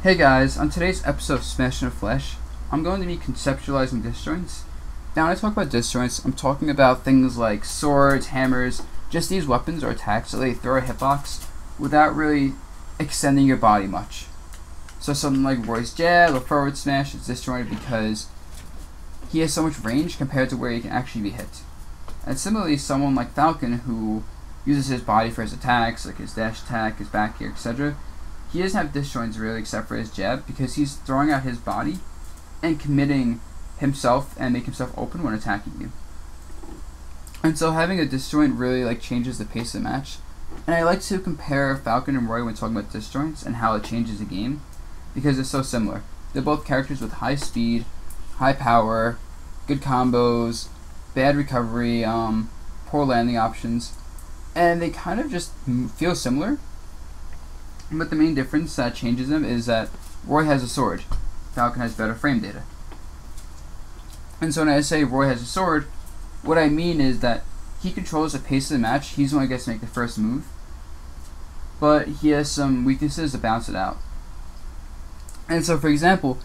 Hey guys, on today's episode of Smash in the Flesh, I'm going to be conceptualizing disjoints. Now when I talk about disjoints, I'm talking about things like swords, hammers, just these weapons or attacks that they throw a hitbox without really extending your body much. So something like Roy's jab or forward smash is disjointed because he has so much range compared to where he can actually be hit. And similarly, someone like Falcon, who uses his body for his attacks, like his dash attack, his back kick, etc., he doesn't have disjoints really except for his jab because he's throwing out his body and committing himself and make himself open when attacking you. And so having a disjoint really changes the pace of the match. And I like to compare Falcon and Roy when talking about disjoints and how it changes the game because it's so similar. They're both characters with high speed, high power, good combos, bad recovery, poor landing options, and they kind of just feel similar. But the main difference that changes them is that Roy has a sword, Falcon has better frame data. And so when I say Roy has a sword, what I mean is that he controls the pace of the match, he's the one who gets to make the first move, but he has some weaknesses to bounce it out. And so for example,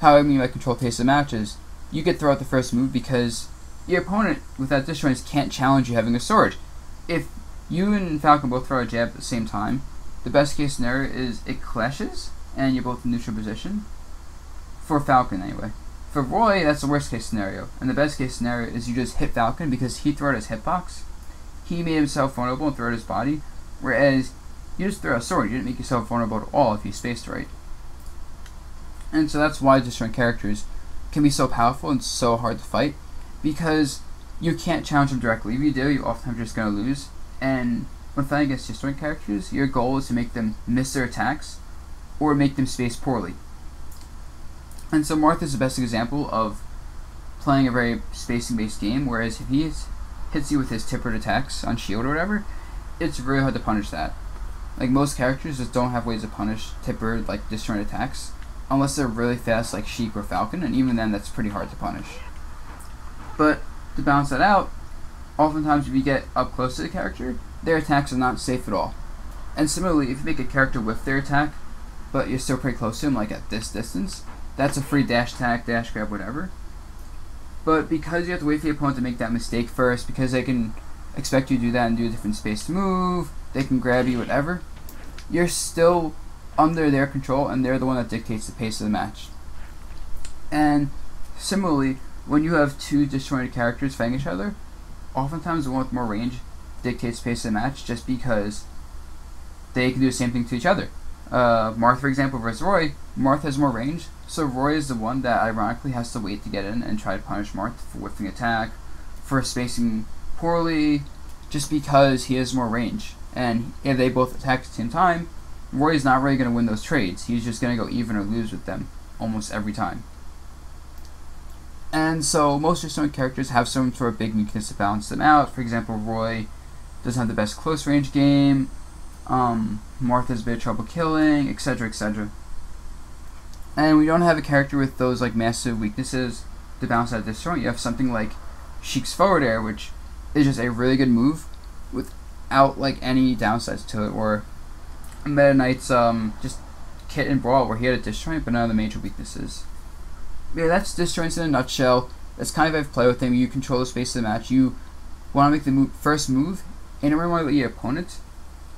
how I mean by control pace of matches, you get to throw out the first move because your opponent without disjoints can't challenge you having a sword. If you and Falcon both throw a jab at the same time, the best case scenario is it clashes and you're both in neutral position. For Falcon anyway. For Roy, that's the worst case scenario. And the best case scenario is you just hit Falcon because he threw out his hitbox. He made himself vulnerable and threw out his body. Whereas you just throw a sword, you didn't make yourself vulnerable at all if you spaced right. And so that's why disjoint characters can be so powerful and so hard to fight. Because you can't challenge them directly. If you do, you're often just going to lose. And when fighting against disjoint characters, your goal is to make them miss their attacks or make them space poorly. And so Marth is the best example of playing a very spacing-based game, whereas if he hits you with his tippered attacks on shield or whatever, it's really hard to punish that. Like most characters just don't have ways to punish tippered, disjoint attacks, unless they're really fast like Sheik or Falcon, and even then that's pretty hard to punish. But to balance that out, oftentimes if you get up close to the character, their attacks are not safe at all. And similarly, if you make a character whiff their attack, but you're still pretty close to him, like at this distance, that's a free dash attack, dash grab, whatever. But because you have to wait for your opponent to make that mistake first, because they can expect you to do that and do a different space move, they can grab you, whatever, you're still under their control and they're the one that dictates the pace of the match. And similarly, when you have two disjointed characters fighting each other, oftentimes the one with more range dictates the pace of the match just because they can do the same thing to each other. Marth, for example, versus Roy, Marth has more range, so Roy is the one that ironically has to wait to get in and try to punish Marth for whiffing attack, for spacing poorly, just because he has more range. And if they both attack at the same time, Roy's not really going to win those trades. He's just going to go even or lose with them almost every time. And so most disjoint characters have some sort of big weakness to balance them out. For example, Roy doesn't have the best close range game, Marth has a bit of trouble killing, etc., etc. And we don't have a character with those massive weaknesses to balance out disjoint. You have something like Sheik's forward air, which is just a really good move without any downsides to it, or Meta Knight's just Kit and Brawl, where he had a disjoint but none of the major weaknesses. Yeah, that's disjoints in a nutshell. That's kind of how I play with them. You control the space of the match. You want to make the first move, and you want to let your opponent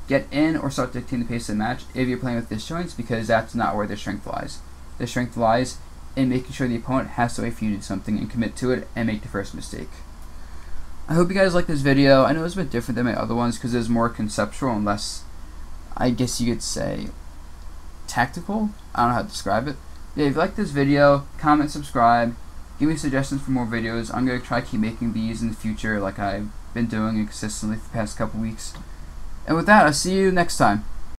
get in or start dictating the pace of the match if you're playing with disjoints, because that's not where their strength lies. Their strength lies in making sure the opponent has to wait for you to do something and commit to it and make the first mistake. I hope you guys like this video. I know it's a bit different than my other ones because it's more conceptual and less, I guess you could say, tactical. I don't know how to describe it. Yeah, if you like this video, comment, subscribe, give me suggestions for more videos. I'm going to try to keep making these in the future like I've been doing consistently for the past couple weeks. And with that, I'll see you next time.